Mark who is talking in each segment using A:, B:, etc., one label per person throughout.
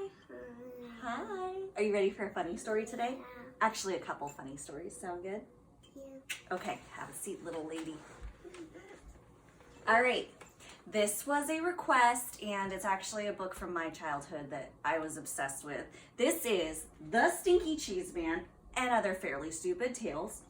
A: Hi. Hi. Are you ready for a funny story today? Actually, a couple funny stories. Sound good?
B: Yeah.
A: Okay, have a seat, little lady. All right. This was a request, and it's actually a book from my childhood that I was obsessed with. This is The Stinky Cheese Man and Other Fairly Stupid Tales.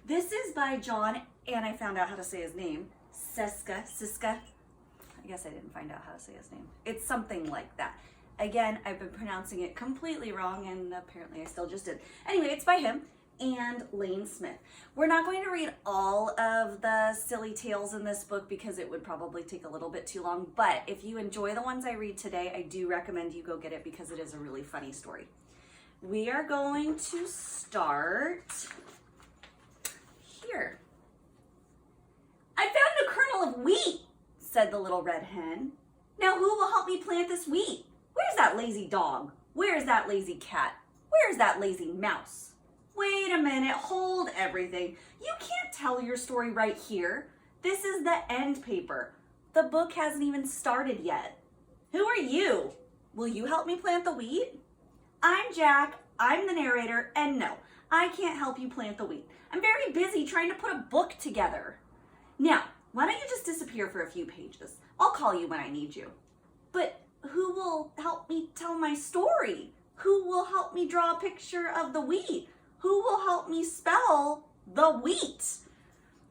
A: This is by John, and I found out how to say his name, Siska. I guess I didn't find out how to say his name. It's something like that. Again, I've been pronouncing it completely wrong, and apparently I still just did. Anyway, it's by him and Lane Smith. We're not going to read all of the silly tales in this book because it would probably take a little bit too long, but if you enjoy the ones I read today, I do recommend you go get it because it is a really funny story. We are going to start here. I found a kernel of wheat, said the little red hen. Now who will help me plant this wheat? Where's that lazy dog? Where's that lazy cat? Where's that lazy mouse? Wait a minute, hold everything. You can't tell your story right here. This is the end paper. The book hasn't even started yet. Who are you? Will you help me plant the wheat? I'm Jack, I'm the narrator, and no, I can't help you plant the wheat. I'm very busy trying to put a book together. Now, why don't you just disappear for a few pages? I'll call you when I need you. But who will help me tell my story? Who will help me draw a picture of the wheat? Who will help me spell the wheat?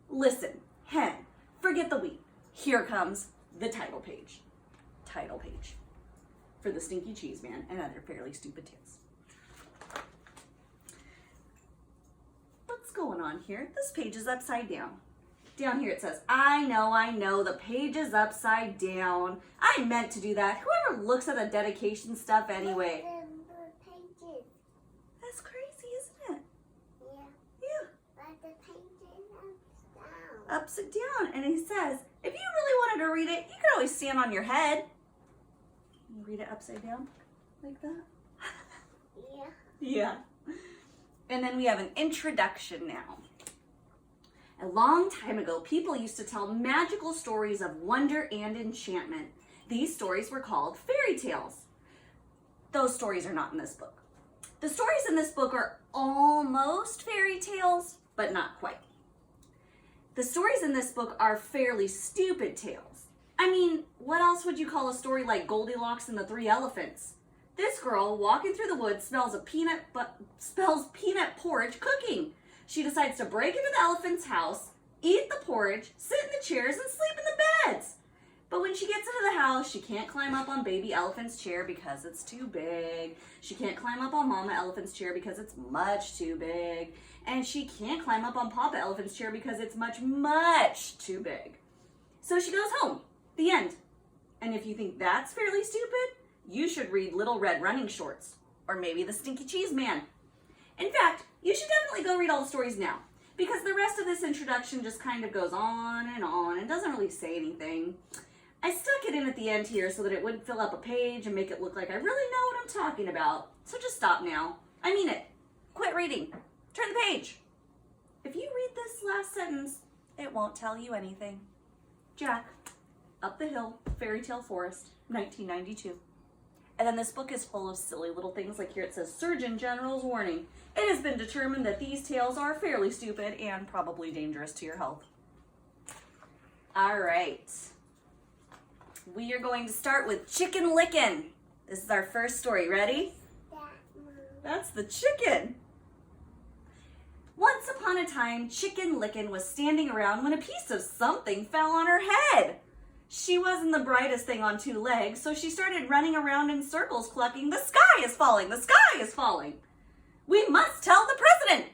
A: Listen, hen, forget the wheat. Here comes the title page. Title page for The Stinky Cheese Man and Other Fairly Stupid Tales. What's going on here? This page is upside down. Down here it says, I know, the page is upside down. I meant to do that. Whoever looks at the dedication stuff anyway.
B: The pages.
A: That's crazy, isn't it?
B: Yeah.
A: Yeah.
B: But the page is down.
A: Upside down. And he says, if you really wanted to read it, you could always stand on your head. You read it upside down like that?
B: Yeah.
A: Yeah. And then we have an introduction now. A long time ago, people used to tell magical stories of wonder and enchantment. These stories were called fairy tales. Those stories are not in this book. The stories in this book are almost fairy tales, but not quite. The stories in this book are fairly stupid tales. I mean, what else would you call a story like Goldilocks and the Three Elephants? This girl walking through the woods smells peanut porridge cooking. She decides to break into the elephant's house, eat the porridge, sit in the chairs, and sleep in the beds. But when she gets into the house, she can't climb up on baby elephant's chair because it's too big. She can't climb up on mama elephant's chair because it's much too big. And she can't climb up on papa elephant's chair because it's much, much too big. So she goes home. The end. And if you think that's fairly stupid, you should read Little Red Running Shorts, or maybe The Stinky Cheese Man. In fact, you should definitely go read all the stories now, because the rest of this introduction just kind of goes on and doesn't really say anything. I stuck it in at the end here so that it wouldn't fill up a page and make it look like I really know what I'm talking about. So just stop now. I mean it. Quit reading. Turn the page. If you read this last sentence, it won't tell you anything. Jack, Up the Hill, Fairy Tale Forest, 1992. And then this book is full of silly little things, like here it says, Surgeon General's warning. It has been determined that these tales are fairly stupid and probably dangerous to your health. All right. We are going to start with Chicken Lickin'. This is our first story. Ready? That's the chicken. Once upon a time, Chicken Lickin' was standing around when a piece of something fell on her head. She wasn't the brightest thing on two legs, so she started running around in circles clucking, the sky is falling, the sky is falling. We must tell the president.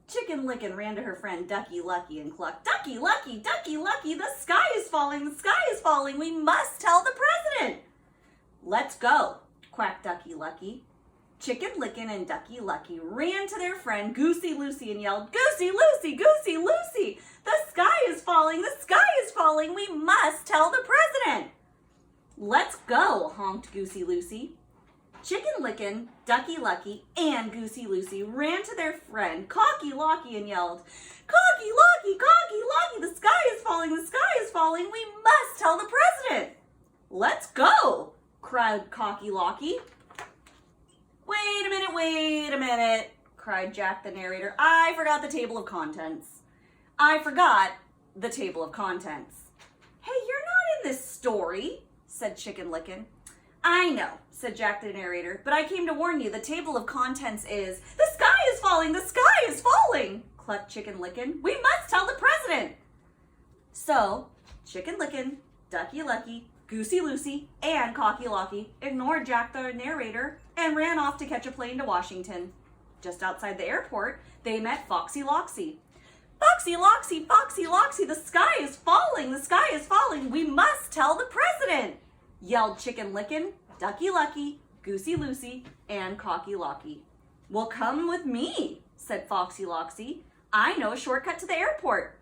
A: Chicken Lickin' ran to her friend Ducky Lucky and clucked, Ducky Lucky, the sky is falling, the sky is falling. We must tell the president. Let's go, quacked Ducky Lucky. Chicken Lickin' and Ducky Lucky ran to their friend Goosey Lucy and yelled, Goosey Lucy, Goosey Lucy, the sky is falling, the sky is falling. We must tell the president. Let's go, honked Goosey Lucy. Chicken Lickin', Ducky Lucky, and Goosey Lucy ran to their friend Cocky Locky and yelled, Cocky Locky, the sky is falling, the sky is falling. We must tell the president. Let's go, cried Cocky Locky. Wait a minute, cried Jack the narrator. I forgot the table of contents. I forgot the table of contents. Hey, you're not in this story, said Chicken Licken. I know, said Jack the narrator, but I came to warn you, the table of contents is, the sky is falling, the sky is falling, clucked Chicken Licken. We must tell the president. So, Chicken Licken, Ducky Lucky, Goosey Lucy, and Cocky Locky ignored Jack the narrator and ran off to catch a plane to Washington. Just outside the airport, they met Foxy Loxy. Foxy Loxy, Foxy Loxy, the sky is falling, the sky is falling. We must tell the president, yelled Chicken Licken, Ducky Lucky, Goosey Lucy, and Cocky Locky. Well, come with me, said Foxy Loxy. I know a shortcut to the airport.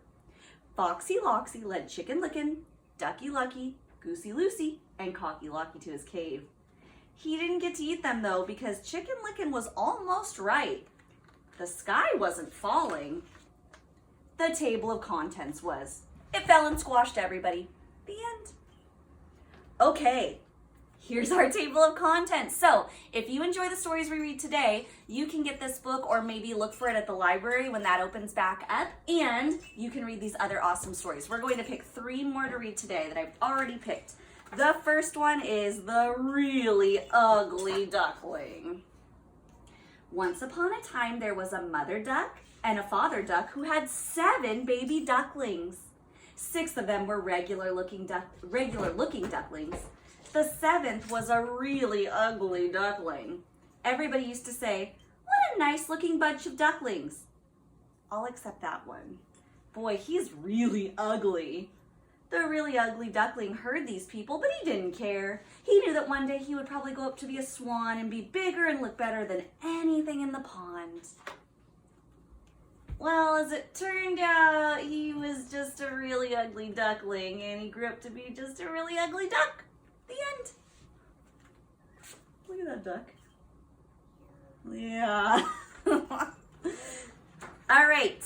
A: Foxy Loxy led Chicken Licken, Ducky Lucky, Goosey Lucy, and Cocky Locky to his cave. He didn't get to eat them though because Chicken Licken was almost right. The sky wasn't falling. The table of contents was. It fell and squashed everybody. The end. Okay, here's our table of contents. So if you enjoy the stories we read today, you can get this book or maybe look for it at the library when that opens back up, and you can read these other awesome stories. We're going to pick 3 more to read today that I've already picked. The first one is The Really Ugly Duckling. Once upon a time, there was a mother duck and a father duck who had 7 baby ducklings. 6 of them were regular-looking ducklings. The 7th was a really ugly duckling. Everybody used to say, "What a nice-looking bunch of ducklings." All except that one. Boy, he's really ugly. The really ugly duckling heard these people, but he didn't care. He knew that one day he would probably go up to be a swan and be bigger and look better than anything in the pond. Well, as it turned out, he was just a really ugly duckling, and he grew up to be just a really ugly duck. The end. Look at that duck. Yeah. All right.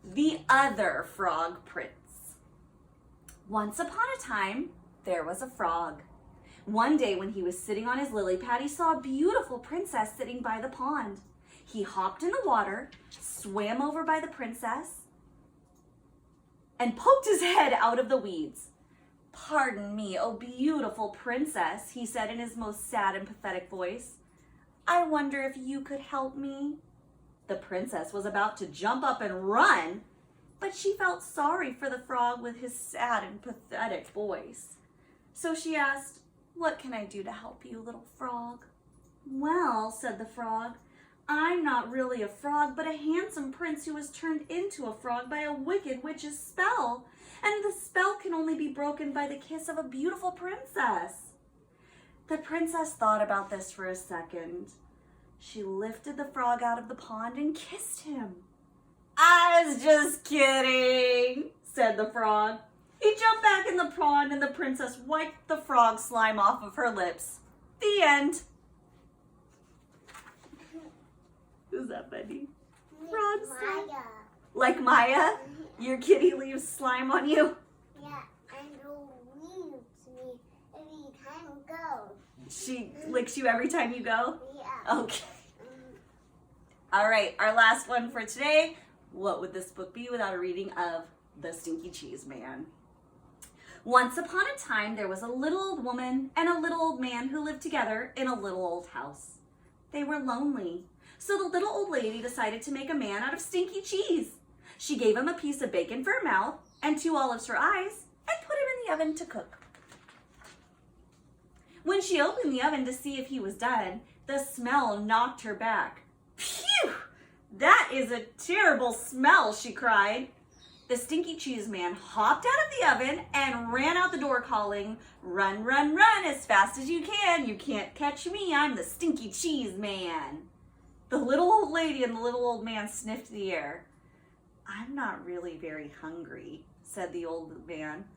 A: The Other Frog Prince. Once upon a time, there was a frog. One day when he was sitting on his lily pad, he saw a beautiful princess sitting by the pond. He hopped in the water, swam over by the princess, and poked his head out of the weeds. "Pardon me, oh beautiful princess," he said in his most sad and pathetic voice. "I wonder if you could help me?" The princess was about to jump up and run, but she felt sorry for the frog with his sad and pathetic voice. So she asked, "What can I do to help you, little frog?" "Well," said the frog, "I'm not really a frog, but a handsome prince who was turned into a frog by a wicked witch's spell. And the spell can only be broken by the kiss of a beautiful princess." The princess thought about this for a second. She lifted the frog out of the pond and kissed him. "I was just kidding," said the frog. He jumped back in the pond and the princess wiped the frog slime off of her lips. The end. Who's that, Betty? Frog slime.
B: Maya.
A: Like Maya? Your kitty leaves slime on you?
B: Yeah, and it leaves me every time I go.
A: She licks you every time you go?
B: Yeah.
A: Okay. All right, our last one for today. What would this book be without a reading of The Stinky Cheese Man? Once upon a time, there was a little old woman and a little old man who lived together in a little old house. They were lonely, so the little old lady decided to make a man out of stinky cheese. She gave him a piece of bacon for a mouth and 2 olives for eyes and put him in the oven to cook. When she opened the oven to see if he was done, the smell knocked her back. "Phew! That is a terrible smell," she cried. The Stinky Cheese Man hopped out of the oven and ran out the door calling, "Run, run, run as fast as you can. You can't catch me. I'm the Stinky Cheese Man." The little old lady and the little old man sniffed the air. "I'm not really very hungry," said the old man.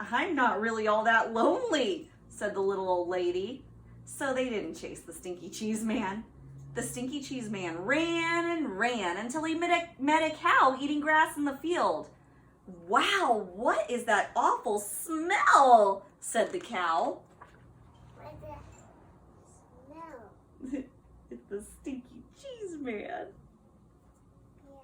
A: "I'm not really all that lonely," said the little old lady. So they didn't chase the Stinky Cheese Man. The Stinky Cheese Man ran and ran until he met a cow eating grass in the field. "Wow, what is that awful smell?" said the cow.
B: the smell?
A: It's the Stinky Cheese Man.
B: Yeah.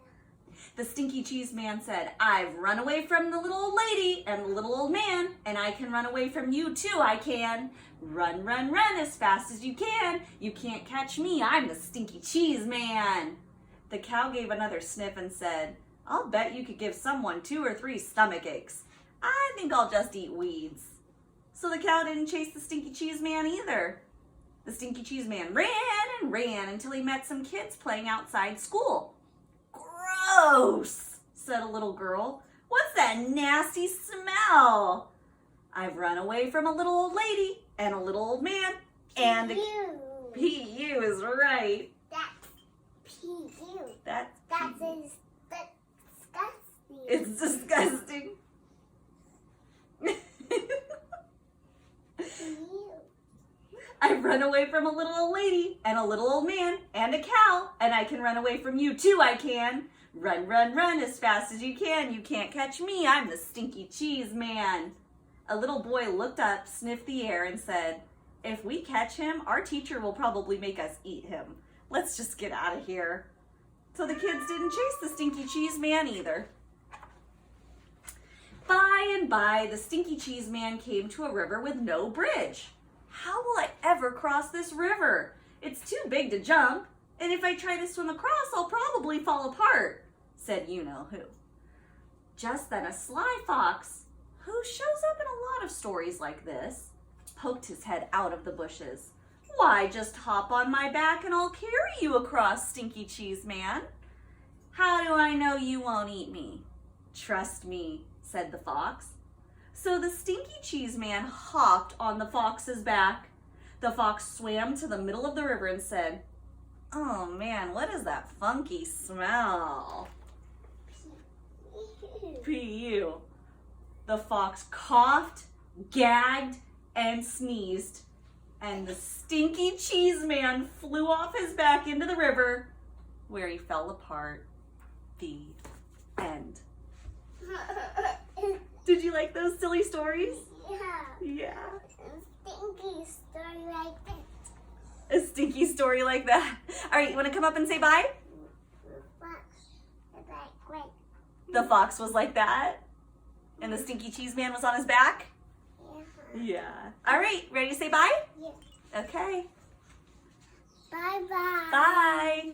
A: The Stinky Cheese Man said, I've run away from the little old lady and the little old man, and I can run away from you too, I can. Run, run, run as fast as you can. You can't catch me, I'm the Stinky Cheese Man. The cow gave another sniff and said, I'll bet you could give someone 2 or 3 stomach aches. I think I'll just eat weeds. So the cow didn't chase the Stinky Cheese Man either. The Stinky Cheese Man ran and ran until he met some kids playing outside school. Gross, said a little girl. What's that nasty smell? I've run away from a little old lady and a little old man and
B: P.U.
A: P.U. is right.
B: That's P.U.
A: That's
B: That's disgusting.
A: It's disgusting.
B: P.U.
A: I've run away from a little old lady and a little old man and a cow, and I can run away from you too, I can. Run, run, run as fast as you can. You can't catch me, I'm the Stinky Cheese Man. A little boy looked up, sniffed the air, and said, if we catch him, our teacher will probably make us eat him. Let's just get out of here. So the kids didn't chase the Stinky Cheese Man either. By and by, the Stinky Cheese Man came to a river with no bridge. How will I ever cross this river? It's too big to jump, and if I try to swim across, I'll probably fall apart, said you-know-who. Just then a sly fox, who shows up in a lot of stories like this, poked his head out of the bushes. Why, just hop on my back and I'll carry you across, Stinky Cheese Man. How do I know you won't eat me? Trust me, said the fox. So the Stinky Cheese Man hopped on the fox's back. The fox swam to the middle of the river and said, oh man, what is that funky smell?
B: P.U.
A: P.U. The fox coughed, gagged, and sneezed, and the Stinky Cheese Man flew off his back into the river, where he fell apart. The end. Did you like those silly stories?
B: Yeah.
A: Yeah.
B: Stinky story like this.
A: A stinky story like that. All right, you want to come up and say bye? The fox was like that, and the Stinky Cheese Man was on his back?
B: Yeah.
A: Yeah. All right, ready to say bye?
B: Yeah.
A: Okay.
B: Bye-bye.
A: Bye.